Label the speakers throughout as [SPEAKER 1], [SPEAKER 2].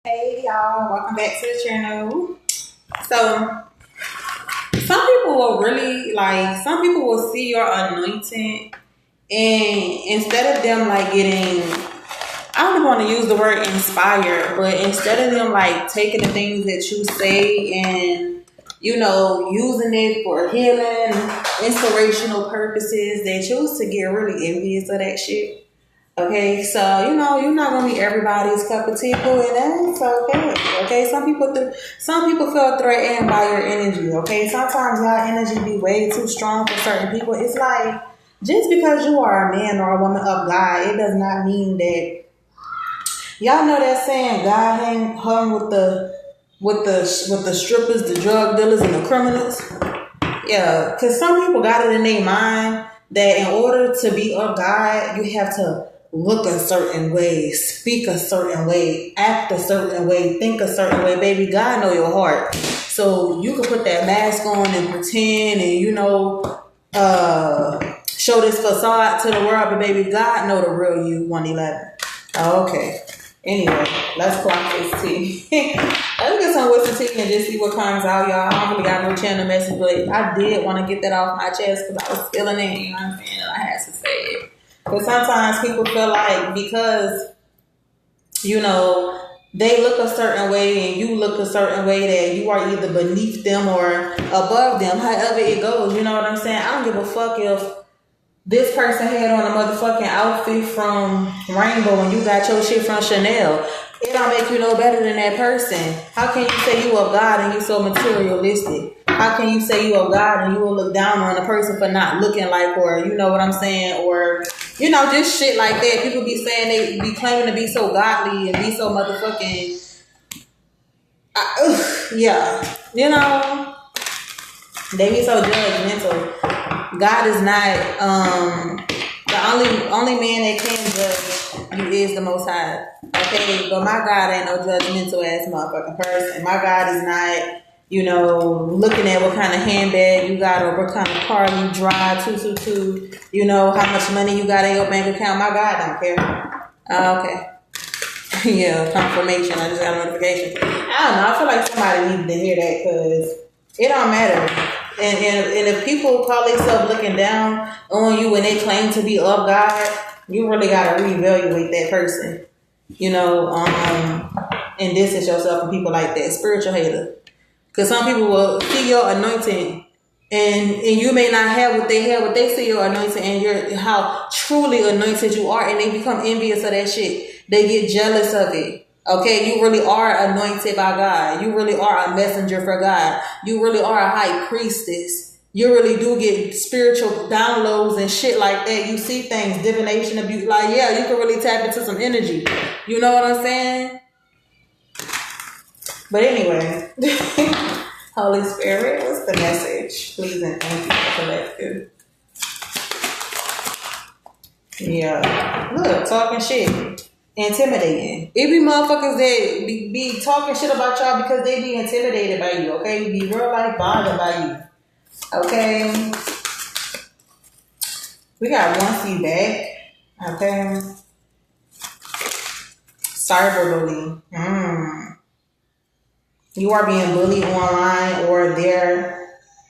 [SPEAKER 1] Hey y'all, welcome back to the channel. So some people will really some people will see your anointing, and instead of them getting, I don't want to use the word inspired, but instead of them taking the things that you say and using it for healing, inspirational purposes, they choose to get really envious of that shit. Okay, so you're not gonna be everybody's cup of tea, and that's okay. Okay, some people feel threatened by your energy. Okay, sometimes your energy be way too strong for certain people. It's like just because you are a man or a woman of God, it does not mean that y'all know that saying God hung with the strippers, the drug dealers, and the criminals. Yeah, because some people got it in their mind that in order to be of God, you have to look a certain way, speak a certain way, act a certain way, think a certain way. Baby, God know your heart. So you can put that mask on and pretend and, show this facade to the world. But baby, God know the real you, 111. Okay. Anyway, let's clock this tea. Let's get some whiskey tea and just see what comes out, y'all. I don't really got no channel message, but I did want to get that off my chest because I was feeling it, you know what I'm saying? And I had to say it. But sometimes people feel like because, they look a certain way and you look a certain way that you are either beneath them or above them, however it goes, you know what I'm saying? I don't give a fuck if this person had on a motherfucking outfit from Rainbow and you got your shit from Chanel. It don't make you no better than that person. How can you say you of God and you so materialistic? How can you say you of God and you will look down on a person for not looking like her? You know what I'm saying? Or, just shit like that. People be saying they be claiming to be so godly and be so motherfucking, yeah. They be so judgmental. God is not the only man that can judge you is the Most High. Okay, but my God ain't no judgmental ass motherfucking person. My God is not, looking at what kind of handbag you got or what kind of car you drive, how much money you got in your bank account. My God don't care. Okay. Yeah, confirmation. I just got a notification. I don't know. I feel like somebody needed to hear that because it don't matter. And if people call themselves looking down on you when they claim to be of God, you really gotta reevaluate that person. And distance yourself from people like that. Spiritual hater. Because some people will see your anointing and you may not have what they have, but they see your anointing and how truly anointed you are, and they become envious of that shit. They get jealous of it. Okay, you really are anointed by God. You really are a messenger for God. You really are a high priestess. You really do get spiritual downloads and shit like that. You see things, divination, abuse. Like, yeah, you can really tap into some energy. You know what I'm saying? But anyway, Holy Spirit, what's the message? Please and thank you for collective. Yeah, look, talking shit. Intimidating. It be motherfuckers that be talking shit about y'all because they be intimidated by you, okay? Be real life bothered by you. Okay? We got one feedback. Okay? Cyberbullying. You are being bullied online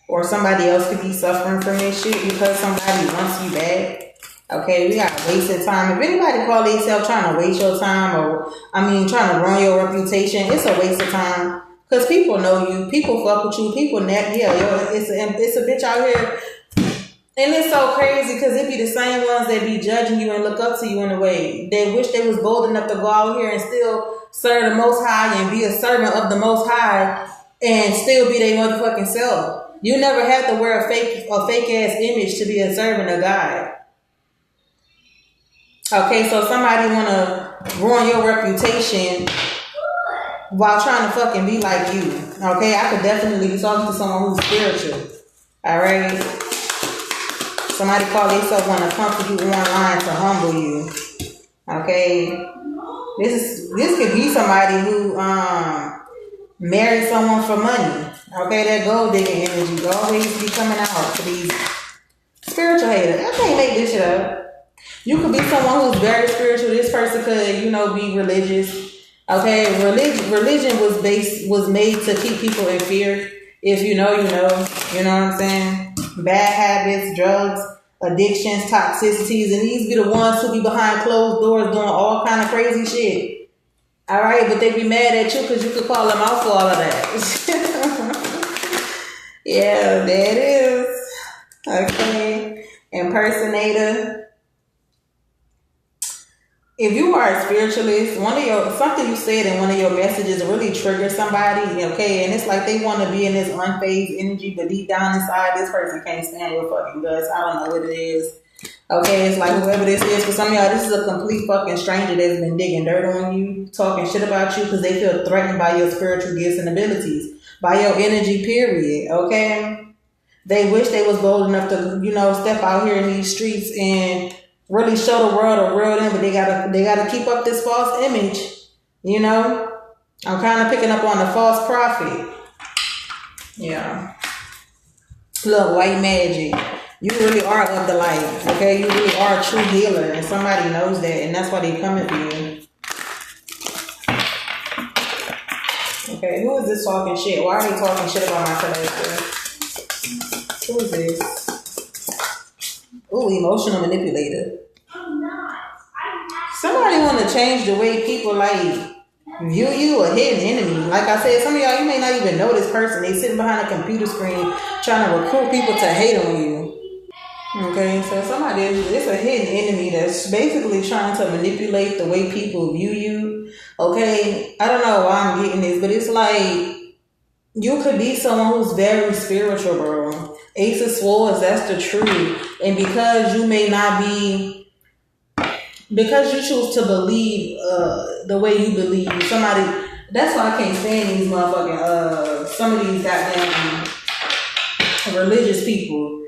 [SPEAKER 1] or somebody else could be suffering from this shit because somebody wants you back. Okay, we got wasted time. If anybody call themselves trying to waste your time trying to ruin your reputation, it's a waste of time. Because people know you, people fuck with you, it's a bitch out here. And it's so crazy because it be the same ones that be judging you and look up to you in a way. They wish they was bold enough to go out here and still serve the Most High and be a servant of the Most High and still be their motherfucking self. You never have to wear a fake ass image to be a servant of God. Okay, so somebody wanna ruin your reputation while trying to fucking be like you. Okay, I could definitely be talking to someone who's spiritual. Alright? Somebody call themselves want to come to you online to humble you. Okay? This could be somebody who married someone for money. Okay, that gold digging energy always be coming out to these spiritual haters. I can't make this shit up. You could be someone who's very spiritual. This person could, be religious. Okay, religion was made to keep people in fear. If you know, you know. You know what I'm saying? Bad habits, drugs, addictions, toxicities, and these be the ones who be behind closed doors doing all kind of crazy shit. All right, but they be mad at you because you could call them out for all of that. Yeah, there it is. Okay, impersonator. If you are a spiritualist, one of your something you said in one of your messages really triggers somebody, okay, and it's like they want to be in this unfazed energy, but deep down inside, this person can't stand your fucking guts. I don't know what it is. Okay, it's like whoever this is, for some of y'all, this is a complete fucking stranger that's been digging dirt on you, talking shit about you because they feel threatened by your spiritual gifts and abilities, by your energy, period. Okay, they wish they was bold enough to, step out here in these streets and really show the world a real them, but they gotta keep up this false image. I'm kind of picking up on the false prophet. Yeah, look, white magic. You really are of the light, okay? You really are a true healer, and somebody knows that, and that's why they coming for you. Okay, who is this talking shit? Why are they talking shit about my collector? Who is this? Ooh, emotional manipulator. Somebody want to change the way people view you, a hidden enemy. Like I said, some of y'all, you may not even know this person. They sitting behind a computer screen trying to recruit people to hate on you. Okay, so it's a hidden enemy that's basically trying to manipulate the way people view you. Okay, I don't know why I'm getting this, but it's like you could be someone who's very spiritual, bro. Ace of Swords, that's the truth. And because you may not be, because you choose to believe the way you believe, that's why I can't stand these motherfucking, some of these goddamn religious people.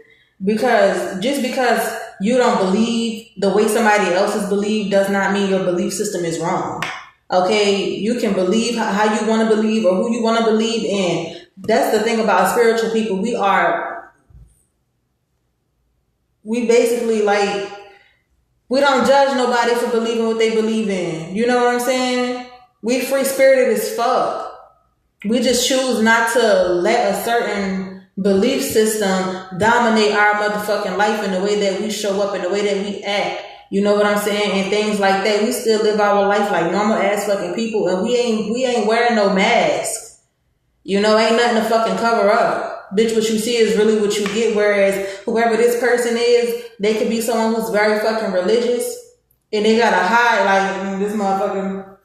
[SPEAKER 1] Because just because you don't believe the way somebody else's believe does not mean your belief system is wrong. Okay, you can believe how you want to believe or who you want to believe in. That's the thing about spiritual people. We basically we don't judge nobody for believing what they believe in. You know what I'm saying? We free spirited as fuck. We just choose not to let a certain belief system dominate our motherfucking life in the way that we show up, in the way that we act. You know what I'm saying? And things like that. We still live our life like normal ass fucking people, and we ain't wearing no mask. Ain't nothing to fucking cover up. Bitch, what you see is really what you get. Whereas whoever this person is, they could be someone who's very fucking religious, and they gotta hide this motherfucker.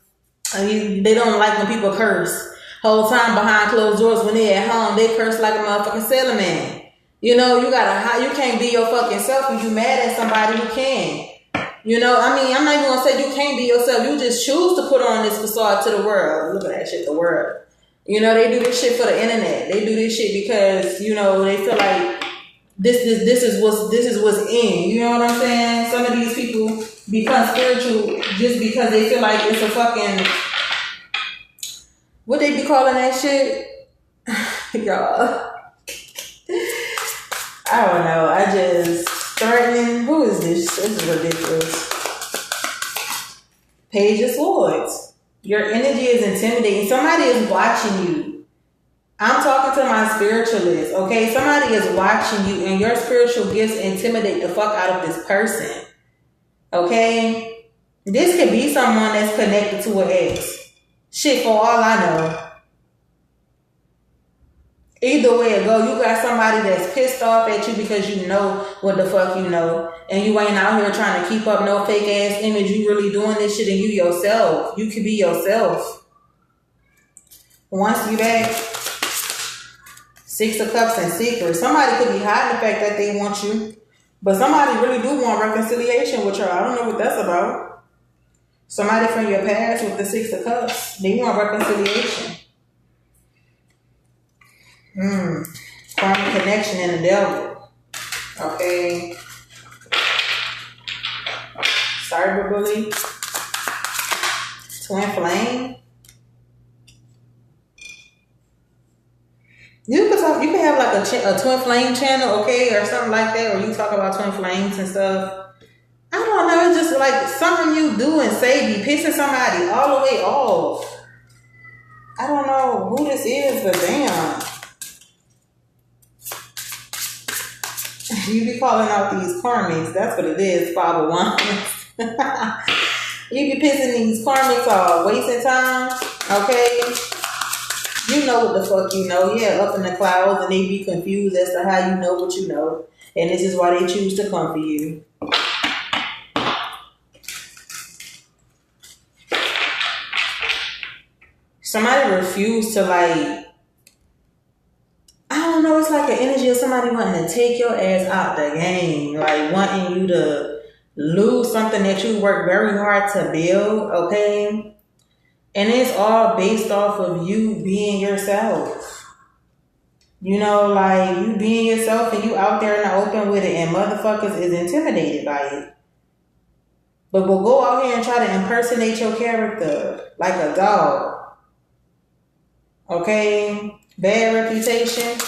[SPEAKER 1] They don't like when people curse. Whole time behind closed doors when they at home, they curse like a motherfucking sailor man. You gotta hide. You can't be your fucking self when you mad at somebody who can. I'm not even gonna say you can't be yourself. You just choose to put on this facade to the world. Look at that shit, the world. They do this shit for the internet. They do this shit because, they feel like this is what's in. You know what I'm saying? Some of these people become spiritual just because they feel like it's a fucking, what they be calling that shit? Y'all. I don't know. I just threatening. Who is this? This is ridiculous. Page of Swords. Your energy is intimidating. Somebody is watching you. I'm talking to my spiritualist, okay? Somebody is watching you, and your spiritual gifts intimidate the fuck out of this person, okay? This could be someone that's connected to an ex. Shit, for all I know. Either way it go, you got somebody that's pissed off at you because you know what the fuck you know. And you ain't out here trying to keep up no fake ass image. You really doing this shit and you yourself. You can be yourself. Once you back, Six of Cups and Secrets. Somebody could be hiding the fact that they want you. But somebody really do want reconciliation with you. I don't know what that's about. Somebody from your past with the Six of Cups, they want reconciliation. Karmic connection and the devil. Okay. Cyberbully. Twin flame. You can have like a twin flame channel, okay, or something like that, or you talk about twin flames and stuff. I don't don't know. It's just like something you do and say be pissing somebody all the way off. I don't know who this is, but damn. You be calling out these karmics. That's what it is, 501. You be pissing these karmics off, wasting time. Okay? You know what the fuck you know. Yeah, up in the clouds, and they be confused as to how you know what you know. And this is why they choose to come for you. Somebody refused to, like, I don't know, it's like an energy of somebody wanting to take your ass out the game. Like, wanting you to lose something that you worked very hard to build, okay? And it's all based off of you being yourself. You know, like, you being yourself and you out there in the open with it, and motherfuckers is intimidated by it. But we'll go out here and try to impersonate your character like a dog. Okay? Bad reputation.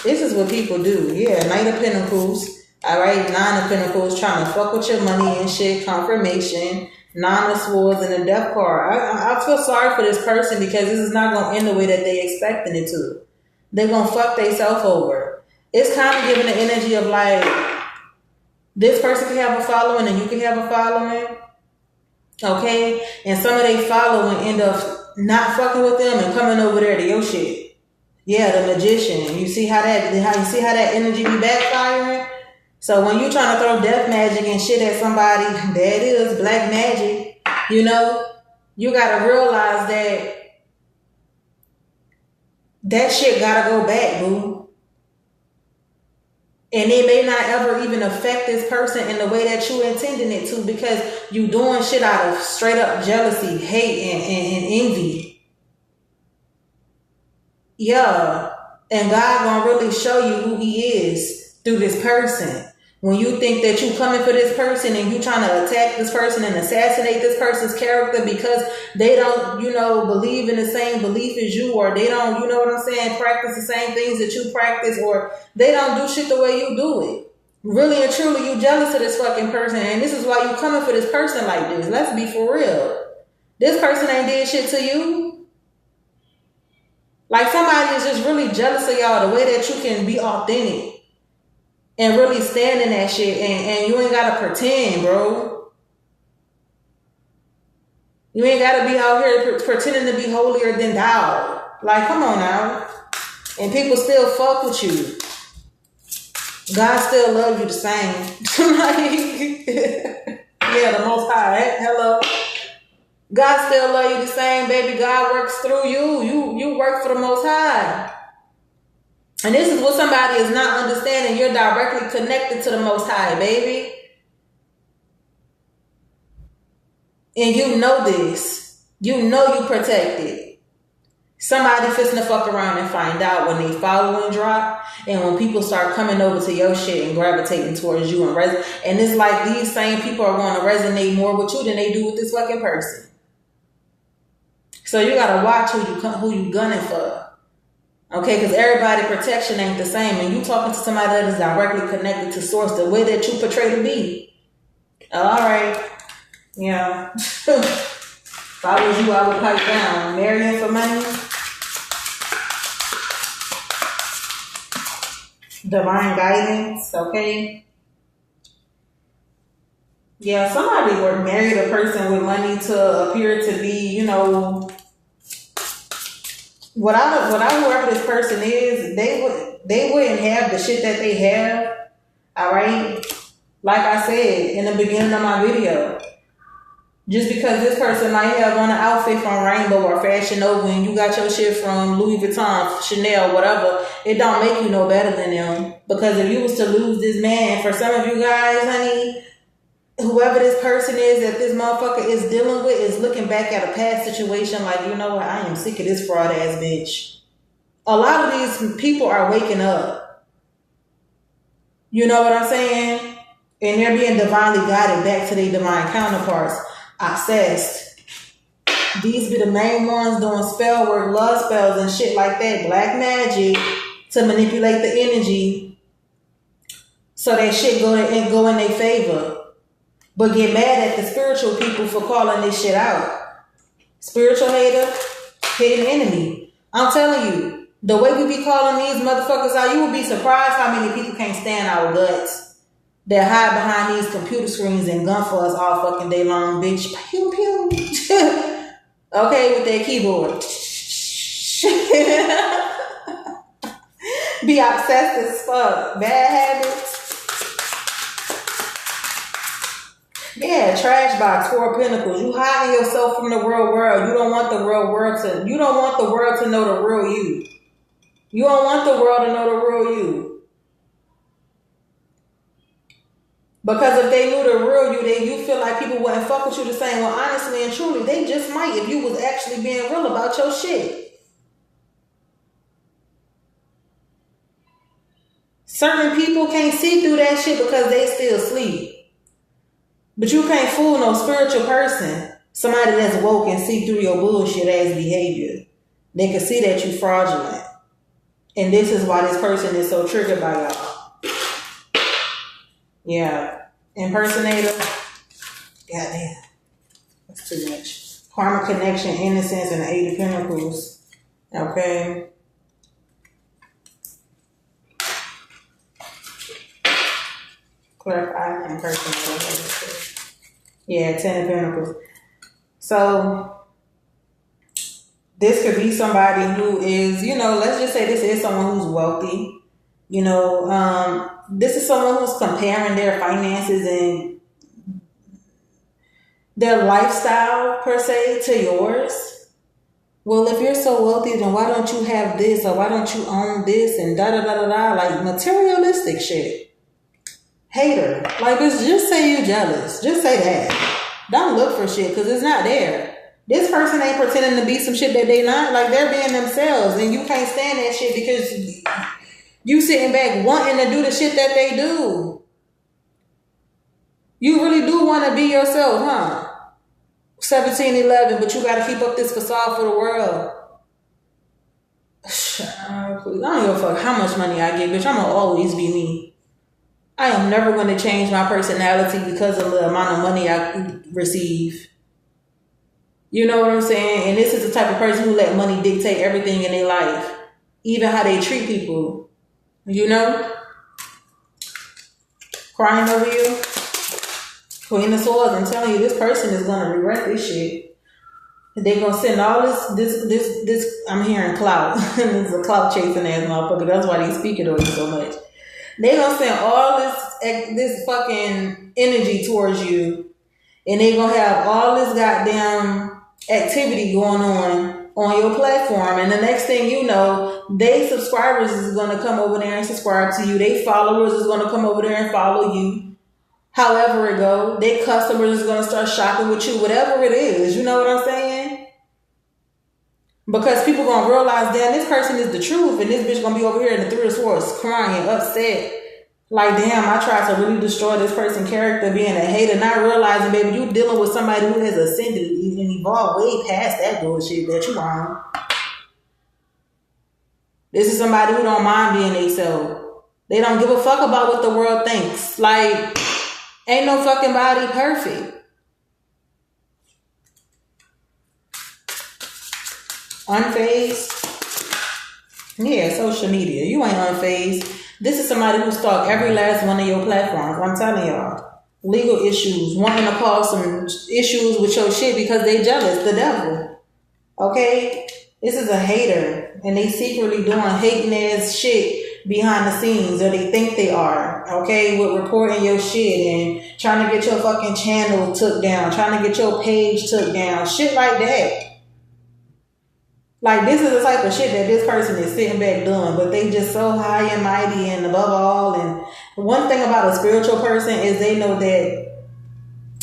[SPEAKER 1] This is what people do. Yeah, Knight of Pentacles. Alright, Nine of Pentacles trying to fuck with your money and shit. Confirmation. Nine of Swords and the Death card. I feel sorry for this person because this is not going to end the way that they expecting it to. They're going to fuck themselves over. It's kind of giving the energy of like, this person can have a following and you can have a following. Okay? And some of they following end up not fucking with them and coming over there to your shit. Yeah, the Magician. You see how that energy be backfiring? So when you trying to throw death magic and shit at somebody, there it is, black magic. You know, you gotta realize that shit gotta go back, boo. And it may not ever even affect this person in the way that you intended it to, because you doing shit out of straight up jealousy, hate, and envy. Yeah. And God gonna really show you who he is through this person. When you think that you coming for this person and you trying to attack this person and assassinate this person's character because they don't, believe in the same belief as you, or they don't, practice the same things that you practice, or they don't do shit the way you do it. Really and truly, you jealous of this fucking person, and this is why you coming for this person like this. Let's be for real. This person ain't did shit to you. Like, somebody is just really jealous of y'all, the way that you can be authentic and really stand in that shit, and you ain't gotta pretend, bro. You ain't gotta be out here pretending to be holier than thou. Like, come on now. And people still fuck with you. God still loves you the same. Yeah, the Most High. Hello. God still love you the same, baby. God works through you. You work for the Most High. And this is what somebody is not understanding. You're directly connected to the Most High, baby. And you know this. You know you protected. Somebody fixing to fuck around and find out when they following drop, and when people start coming over to your shit and gravitating towards you, and it's like these same people are going to resonate more with you than they do with this fucking person. So you gotta watch who you gunning for. Okay, because everybody protection ain't the same, and you talking to somebody that is directly connected to source, the way that you portray to be. All right, yeah. If I was you, I would pipe down. Marrying for money. Divine guidance. Okay. Yeah, somebody would marry a person with money to appear to be, whoever this person is, they wouldn't have the shit that they have. All right. Like I said in the beginning of my video, just because this person might have on an outfit from Rainbow or Fashion Nova and you got your shit from Louis Vuitton, Chanel, whatever, it don't make you no better than them. Because if you was to lose this man, for some of you guys, honey, whoever this person is that this motherfucker is dealing with is looking back at a past situation like, you know what, I am sick of this fraud ass bitch. A lot of these people are waking up. You know what I'm saying? And they're being divinely guided back to their divine counterparts. Obsessed. These be the main ones doing spell work, love spells and shit like that, black magic, to manipulate the energy so that shit go in their favor. but get mad at the spiritual people for calling this shit out. Spiritual hater, hidden enemy. I'm telling you, the way we be calling these motherfuckers out, you will be surprised how many people can't stand our guts. That hide behind these computer screens and gun for us all fucking day long, bitch. Pew pew. Okay, with that keyboard. Be obsessed as fuck. Bad habits. Yeah, trash box, 4 Pentacles. You hiding yourself from the real world. You don't want the real world to. You don't want the world to know the real you. You don't want the world to know the real you. Because if they knew the real you, then you feel like people wouldn't fuck with you the same. Well, honestly and truly, they just might if you was actually being real about your shit. Certain people can't see through that shit because they still sleep. But you can't fool no spiritual person, somebody that's woke and see through your bullshit ass behavior. They can see that you fraudulent. And this is why this person is so triggered by y'all. Yeah. Impersonator. Goddamn. That's too much. Karma connection, innocence, and the 8 of Pentacles. Okay. Clarify impersonator. Yeah, 10 of Pentacles. So, this could be somebody who is, let's just say this is someone who's wealthy. This is someone who's comparing their finances and their lifestyle, per se, to yours. Well, if you're so wealthy, then why don't you have this, or why don't you own this, and da-da-da-da-da, like materialistic shit. Hater. Like, just say you jealous. Just say that. Don't look for shit, because it's not there. This person ain't pretending to be some shit that they not. Like, they're being themselves, and you can't stand that shit because you sitting back wanting to do the shit that they do. You really do want to be yourself, huh? 1711, but you got to keep up this facade for the world. I don't give a fuck how much money I get, bitch. I'm going to always be me. I am never going to change my personality because of the amount of money I receive. You know what I'm saying? And this is the type of person who let money dictate everything in their life. Even how they treat people. Crying over you. Queen of Swords, I'm telling you, this person is going to regret this shit. They're going to send all this, I'm hearing clout. This is a clout chasing ass motherfucker. That's why they speak it over so much. They gonna send all this fucking energy towards you, and they gonna have all this goddamn activity going on your platform. And the next thing you know, they subscribers is gonna come over there and subscribe to you. They followers is gonna come over there and follow you. However it go, their customers is gonna start shopping with you. Whatever it is, you know what I'm saying? Because people gonna realize, damn, this person is the truth, and this bitch gonna be over here in the 3 of Swords crying, upset. Like, damn, I tried to really destroy this person's character, being a hater, not realizing, baby, you dealing with somebody who has ascended and evolved way past that bullshit that you on. This is somebody who don't mind being themselves. They don't give a fuck about what the world thinks. Like, ain't no fucking body perfect. Unfazed. Yeah, social media. You ain't unfazed. This is somebody who stalked every last one of your platforms. I'm telling y'all. Legal issues. Wanting to cause some issues with your shit because they jealous. The devil. Okay? This is a hater. And they secretly doing hating ass shit behind the scenes. Or they think they are. Okay? With reporting your shit and trying to get your fucking channel took down. Trying to get your page took down. Shit like that. Like, this is the type of shit that this person is sitting back doing, but they just so high and mighty and above all. And one thing about a spiritual person is they know that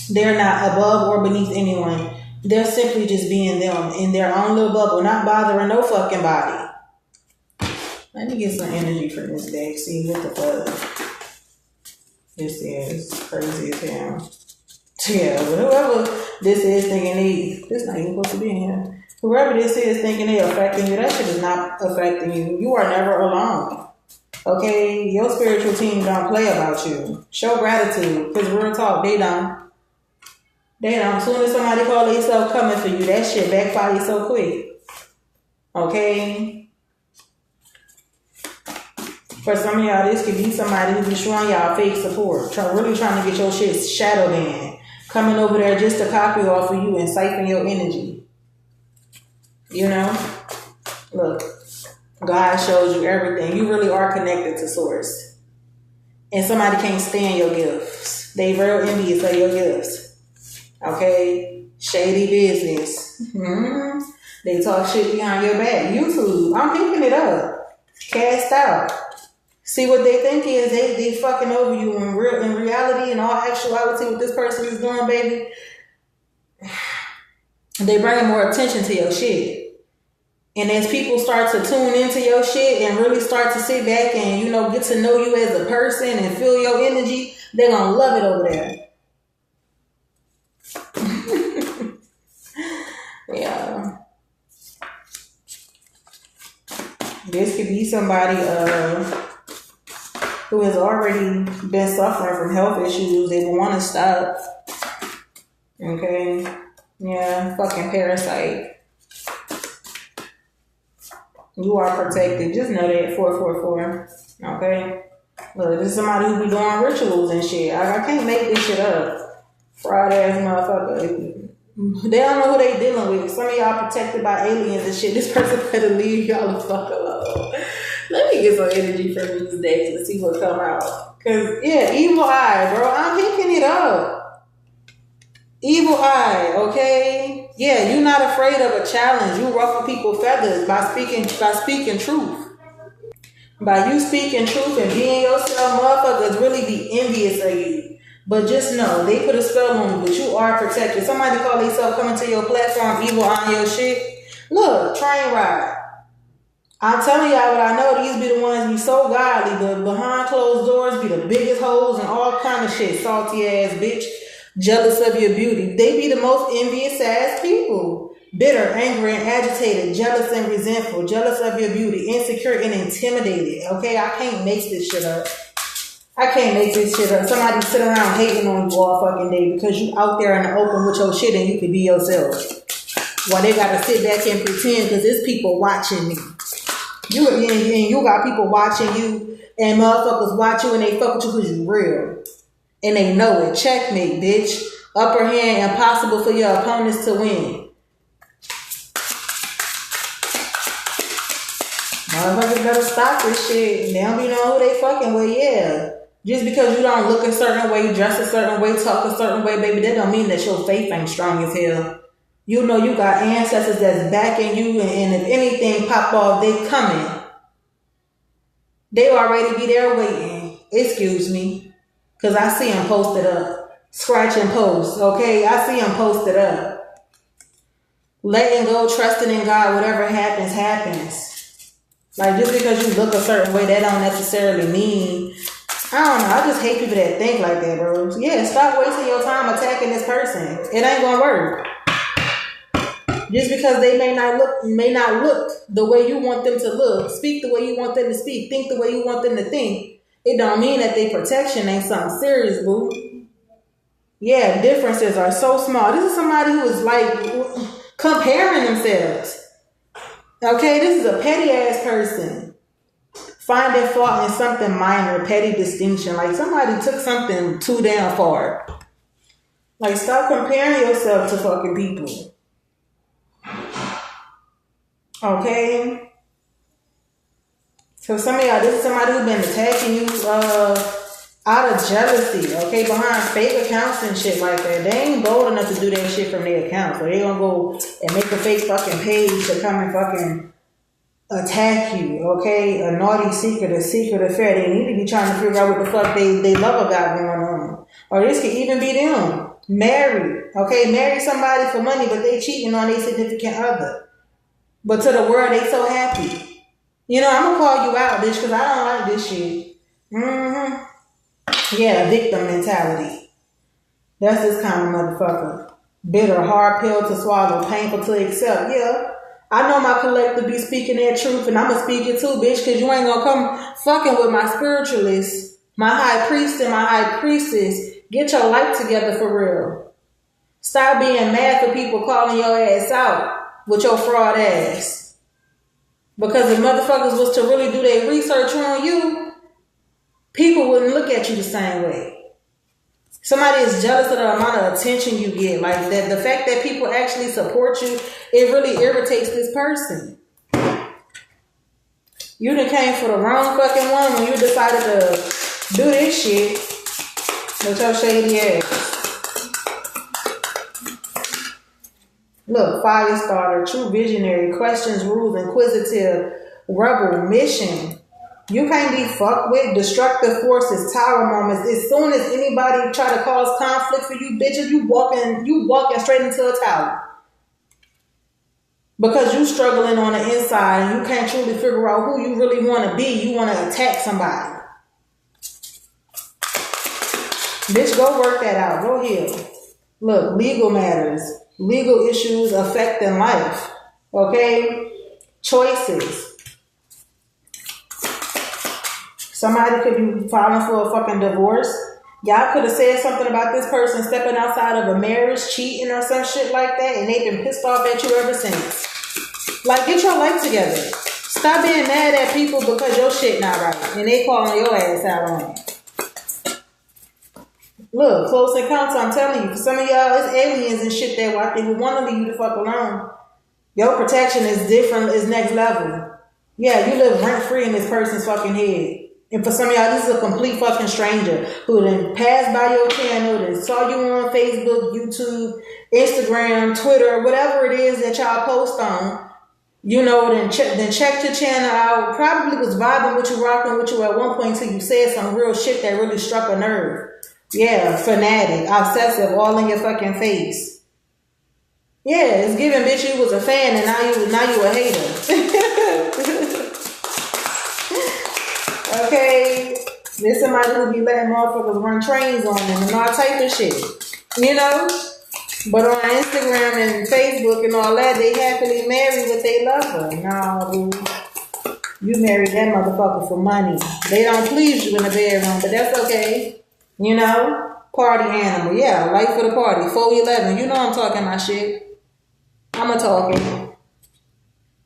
[SPEAKER 1] they're not above or beneath anyone. They're simply just being them in their own little bubble, not bothering no fucking body. Let me get some energy from this deck. See what the fuck this is. Crazy as hell. Yeah, but whoever this is thinking this not even supposed to be in here. Whoever this is thinking they affecting you, that shit is not affecting you. You are never alone. Okay? Your spiritual team don't play about you. Show gratitude. Because real talk, they don't. Damn, as soon as somebody call themselves coming for you, that shit backfire so quick. Okay? For some of y'all, this could be somebody who be showing y'all fake support. Really trying to get your shit shadow banned. Coming over there just to copy off of you and siphon your energy. You know? Look, God shows you everything. You really are connected to Source. And somebody can't stand your gifts. They real envious of your gifts. Okay? Shady business. Mm-hmm. They talk shit behind your back. YouTube. I'm picking it up. Cast out. See what they think is they fucking over you in reality and all actuality what this person is doing, baby. They bringing more attention to your shit. And as people start to tune into your shit and really start to sit back and, you know, get to know you as a person and feel your energy, they're gonna love it over there. Yeah. This could be somebody who has already been suffering from health issues. They want to stop. Okay? Yeah, fucking parasite. You are protected. Just know that. 444. Okay? Look, this is somebody who be doing rituals and shit. I can't make this shit up. Fraud ass motherfucker. They don't know who they dealing with. Some of y'all protected by aliens and shit. This person better leave y'all the fuck alone. Let me get some energy from these days and see what come out. Cause yeah, evil eye, bro. I'm picking it up. Evil eye, okay? Yeah, you're not afraid of a challenge. You ruffle people's feathers by speaking truth. By you speaking truth and being yourself, motherfuckers really be envious of you. But just know, they put a spell on you, but you are protected. Somebody call themselves coming to your platform, evil on your shit. Look, train ride. I'm telling y'all what I know, these be the ones be so godly, but behind closed doors be the biggest hoes and all kind of shit. Salty ass bitch, jealous of your beauty. They be the most envious ass people. Bitter, angry, and agitated, jealous and resentful, jealous of your beauty, insecure and intimidated. Okay, I can't make this shit up. I can't make this shit up. Somebody sit around hating on you all fucking day because you out there in the open with your shit and you can be yourself. While they gotta sit back and pretend because there's people watching me. You got people watching you and motherfuckers watch you and they fuck with you because you real. And they know it. Checkmate, bitch. Upper hand, impossible for your opponents to win. Motherfuckers better stop this shit. They don't be know who they fucking with, yeah. Just because you don't look a certain way, dress a certain way, talk a certain way, baby, that don't mean that your faith ain't strong as hell. You know you got ancestors that's backing you, and if anything pop off, they coming. They already be there waiting. Excuse me. Because I see them posted up. Scratch and post, okay? I see them posted up. Letting go, trusting in God, whatever happens, happens. Like, just because you look a certain way, that don't necessarily mean... I don't know. I just hate people that think like that, bro. Yeah, stop wasting your time attacking this person. It ain't gonna work. Just because they may not look the way you want them to look, speak the way you want them to speak, think the way you want them to think, it don't mean that their protection ain't something serious, boo. Yeah, differences are so small. This is somebody who is like comparing themselves. Okay, this is a petty ass person. Finding fault in something minor, petty distinction. Like somebody took something too damn far. Like stop comparing yourself to fucking people. Okay? So some of y'all, this is somebody who's been attacking you out of jealousy, okay? Behind fake accounts and shit like that. They ain't bold enough to do that shit from their account. So they gonna go and make a fake fucking page to come and fucking attack you, okay? A naughty secret, a secret affair. They need to be trying to figure out what the fuck they love about going on. Or this could even be them. Married, okay? Marry somebody for money, but they cheating on their significant other. But to the world, they so happy. You know, I'm gonna call you out, bitch, because I don't like this shit. Yeah, victim mentality. That's this kind of motherfucker. Bitter, hard pill to swallow, painful to accept. Yeah. I know my collective be speaking their truth, and I'ma speak it too, bitch, because you ain't gonna come fucking with my spiritualist, my high priest and my high priestess. Get your life together for real. Stop being mad for people calling your ass out with your fraud ass. Because if motherfuckers was to really do their research on you, people wouldn't look at you the same way. Somebody is jealous of the amount of attention you get. Like that, the fact that people actually support you, it really irritates this person. You done came for the wrong fucking one when you decided to do this shit with your shady ass. Look, fire starter, true visionary, questions, rules, inquisitive, rebel, mission. You can't be fucked with. Destructive forces, tower moments. As soon as anybody try to cause conflict for you, bitches, you walking straight into a tower. Because you struggling on the inside and you can't truly figure out who you really want to be. You want to attack somebody. Bitch, go work that out. Go heal. Look, legal matters. Legal issues affecting life. Okay? Choices. Somebody could be filing for a fucking divorce. Y'all could have said something about this person stepping outside of a marriage, cheating or some shit like that, and they've been pissed off at you ever since. Like, get your life together. Stop being mad at people because your shit not right, and they calling your ass out on it. Look, close encounters, I'm telling you, for some of y'all, it's aliens and shit that I think we want to leave you the fuck alone. Your protection is different, is next level. Yeah, you live rent-free in this person's fucking head. And for some of y'all, this is a complete fucking stranger who then passed by your channel, then saw you on Facebook, YouTube, Instagram, Twitter, whatever it is that y'all post on. You know, then checked your channel out. Probably was vibing with you, rocking with you at one point until you said some real shit that really struck a nerve. Yeah, fanatic, obsessive, all in your fucking face. Yeah, it's giving, bitch, you was a fan and now you a hater. Okay, there's somebody who be letting motherfuckers run trains on them and all type of shit, you know? But on Instagram and Facebook and all that, they happily married with their lover. No, dude. You married that motherfucker for money. They don't please you in the bedroom, but that's okay. You know? Party animal. Yeah, life for the party. 411. You know I'm talking my shit. I'm a talking.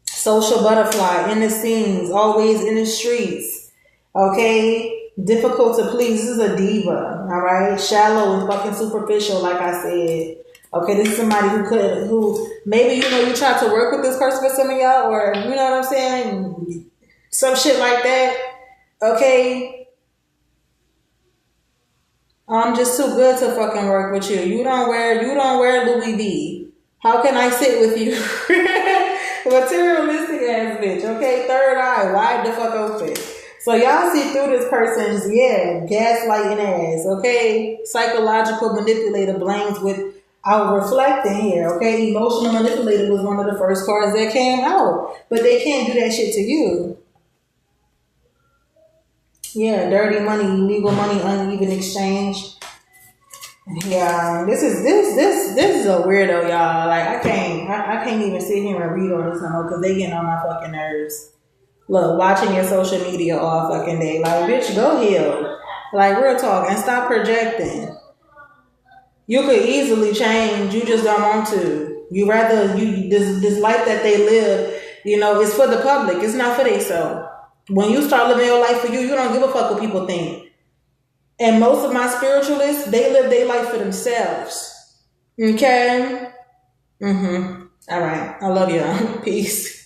[SPEAKER 1] Social butterfly, in the scenes, always in the streets. Okay, difficult to please. This is a diva, all right? Shallow and fucking superficial, like I said. Okay, this is somebody who maybe, you know, you tried to work with this person for some of y'all, or you know what I'm saying? Some shit like that. Okay. I'm just too good to fucking work with you. You don't wear Louis V. How can I sit with you? Materialistic ass bitch, okay? Third eye, wide the fuck open. So y'all see through this person's, gaslighting ass, okay? Psychological manipulator blames without reflecting here, okay? Emotional manipulator was one of the first cards that came out. But they can't do that shit to you. Yeah, dirty money, illegal money, uneven exchange. Yeah, this is a weirdo, y'all. Like I can't even sit here and read on this no more because they getting on my fucking nerves. Look, watching your social media all fucking day. Like, bitch, go heal. Like, real talk. And stop projecting. You could easily change. You just don't want to. You rather, this life that they live, you know, it's for the public. It's not for themselves. When you start living your life for you, you don't give a fuck what people think. And most of my spiritualists, they live their life for themselves. Okay? All right. I love y'all. Peace.